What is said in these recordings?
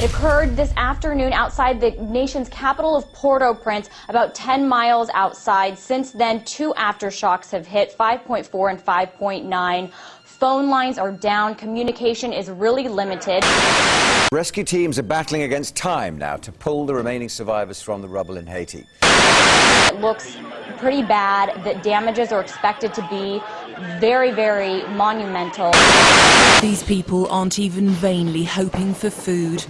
It occurred this afternoon outside the nation's capital of Port-au-Prince, about 10 miles outside. Since then, 2 aftershocks have hit, 5.4 and 5.9. Phone lines are down. Communication is really limited. Rescue teams are battling against time now to pull the remaining survivors from the rubble in Haiti. It looks pretty bad. The damages are expected to be very, very monumental. These people aren't even vainly hoping for food.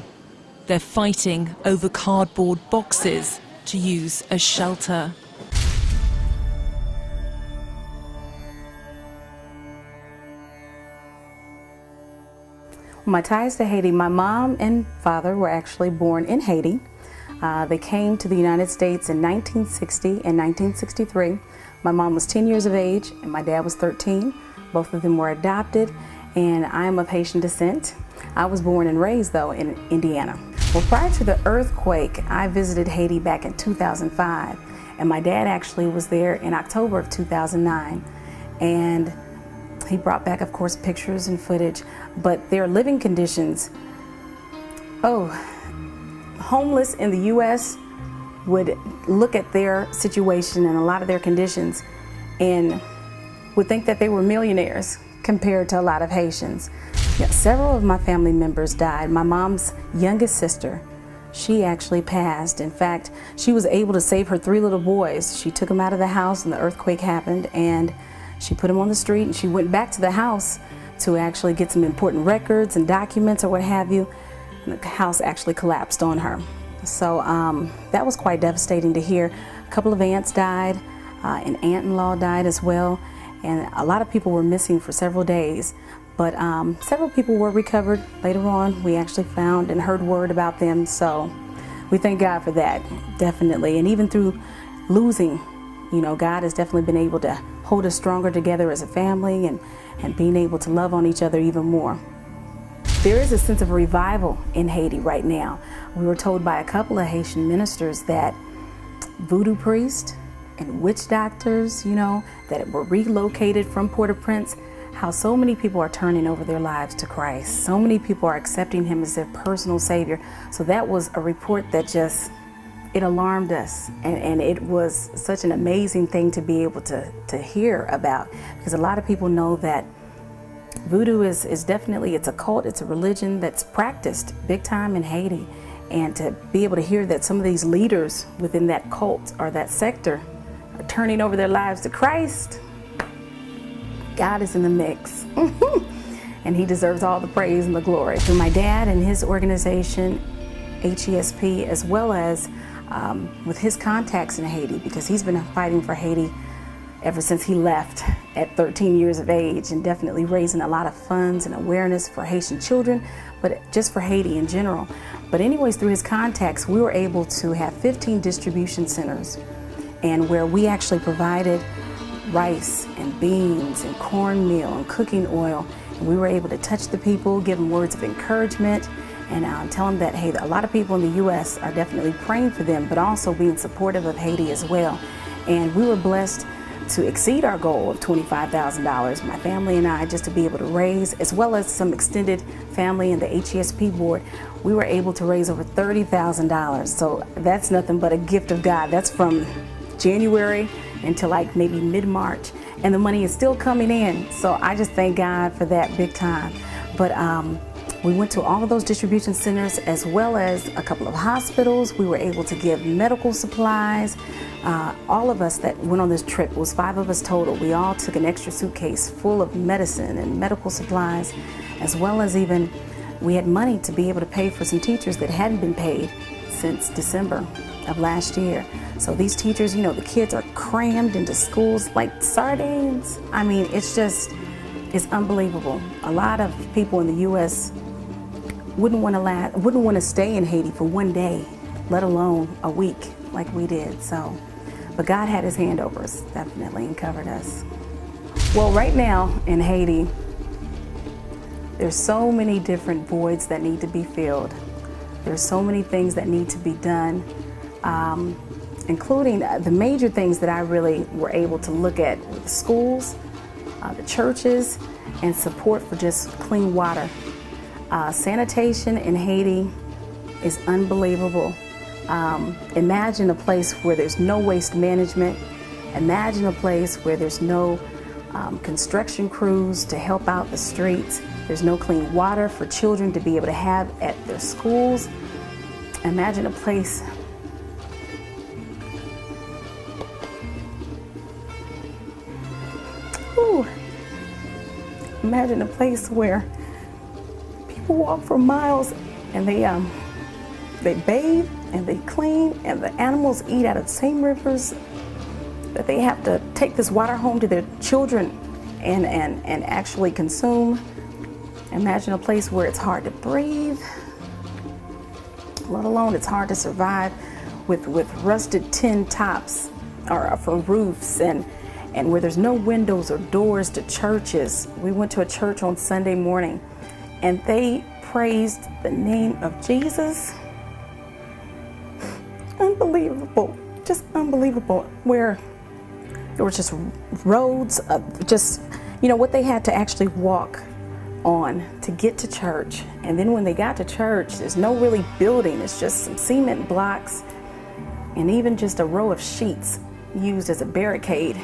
They're fighting over cardboard boxes to use as shelter. My ties to Haiti, my mom and father were actually born in Haiti. They came to the United States in 1960 and 1963. My mom was 10 years of age and my dad was 13. Both of them were adopted, and I am of Haitian descent. I was born and raised, though, in Indiana. Well, prior to the earthquake, I visited Haiti back in 2005, and my dad actually was there in October of 2009. And he brought back, of course, pictures and footage, but their living conditions, homeless in the U.S. would look at their situation and a lot of their conditions and would think that they were millionaires compared to a lot of Haitians. Yeah, several of my family members died. My mom's youngest sister, she actually passed. In fact, she was able to save her 3 little boys. She took them out of the house when the earthquake happened, and she put them on the street, and she went back to the house to actually get some important records and documents or what have you. And the house actually collapsed on her. So that was quite devastating to hear. A couple of aunts died, an aunt-in-law died as well, and a lot of people were missing for several days. But several people were recovered later on. We actually found and heard word about them, so we thank God for that, definitely. And even through losing, you know, God has definitely been able to hold us stronger together as a family and being able to love on each other even more. There is a sense of revival in Haiti right now. We were told by a couple of Haitian ministers that voodoo priests and witch doctors, you know, that were relocated from Port-au-Prince, how so many people are turning over their lives to Christ. So many people are accepting him as their personal savior. So that was a report that just, it alarmed us. And it was such an amazing thing to be able to hear about, because a lot of people know that voodoo is definitely, it's a cult, it's a religion that's practiced big time in Haiti. And to be able to hear that some of these leaders within that cult or that sector are turning over their lives to Christ, God is in the mix. And he deserves all the praise and the glory. So my dad and his organization, HESP, as well as with his contacts in Haiti, because he's been fighting for Haiti ever since he left at 13 years of age, and definitely raising a lot of funds and awareness for Haitian children, but just for Haiti in general. But anyways, through his contacts, we were able to have 15 distribution centers, and where we actually provided rice and beans and cornmeal and cooking oil. And we were able to touch the people, give them words of encouragement, and tell them that, hey, a lot of people in the U.S. are definitely praying for them, but also being supportive of Haiti as well. And we were blessed to exceed our goal of $25,000, my family and I, just to be able to raise, as well as some extended family and the HESP board, we were able to raise over $30,000. So that's nothing but a gift of God. That's from January until like maybe mid-March, and the money is still coming in. So I just thank God for that big time. But we went to all of those distribution centers, as well as a couple of hospitals. We were able to give medical supplies. All of us that went on this trip, it was 5 of us total, we all took an extra suitcase full of medicine and medical supplies, as well as even we had money to be able to pay for some teachers that hadn't been paid since December of last year. So these teachers, you know, the kids are crammed into schools like sardines. I mean, it's just, it's unbelievable. A lot of people in the U.S. wouldn't want to stay in Haiti for one day, let alone a week like we did. So, but God had his hand over us, definitely, and covered us. Well, right now in Haiti, there's so many different voids that need to be filled. There's so many things that need to be done, including the major things that I really were able to look at with the schools, the churches, and support for just clean water. Sanitation in Haiti is unbelievable. Imagine a place where there's no waste management. Imagine a place where there's no construction crews to help out the streets. There's no clean water for children to be able to have at their schools. Imagine a place Imagine a place where people walk for miles and they bathe and they clean, and the animals eat out of the same rivers, that they have to take this water home to their children and actually consume. Imagine a place where it's hard to breathe, let alone it's hard to survive with rusted tin tops or for roofs, and where there's no windows or doors to churches. We went to a church on Sunday morning and they praised the name of Jesus. Unbelievable, just unbelievable, where there were just roads of just, what they had to actually walk on to get to church. And then when they got to church, there's no really building, it's just some cement blocks and even just a row of sheets used as a barricade.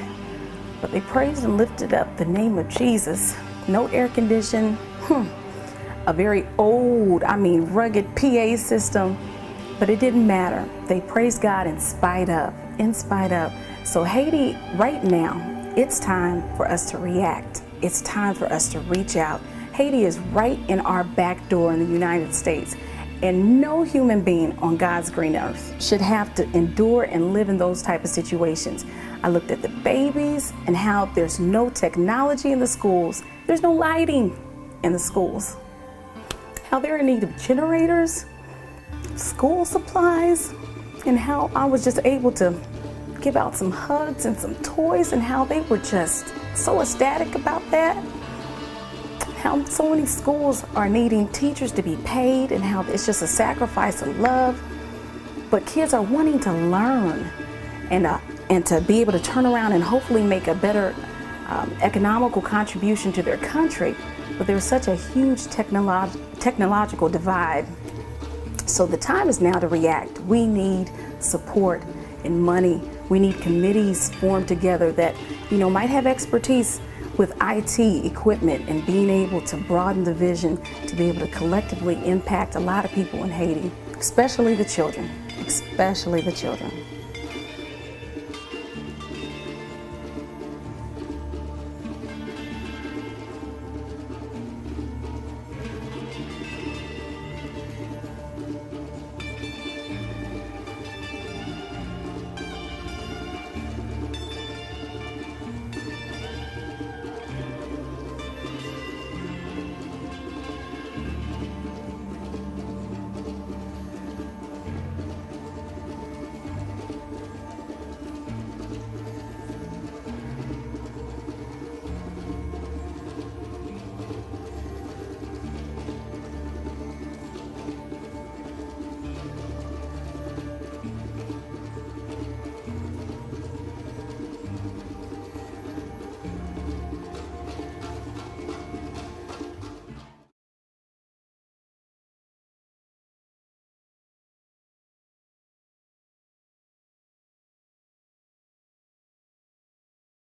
But they praised and lifted up the name of Jesus. No air condition, a very old, rugged PA system, but it didn't matter. They praised God in spite of. So Haiti, right now, it's time for us to react. It's time for us to reach out. Haiti is right in our back door in the United States, and no human being on God's green earth should have to endure and live in those type of situations. I looked at the babies and how there's no technology in the schools. There's no lighting in the schools. How they're in need of generators, school supplies, and how I was just able to give out some hugs and some toys, and how they were just so ecstatic about that. How so many schools are needing teachers to be paid, and how it's just a sacrifice of love. But kids are wanting to learn and to be able to turn around and hopefully make a better economical contribution to their country. But there's such a huge technological divide. So the time is now to react. We need support and money. We need committees formed together that, might have expertise with IT equipment and being able to broaden the vision to be able to collectively impact a lot of people in Haiti, especially the children.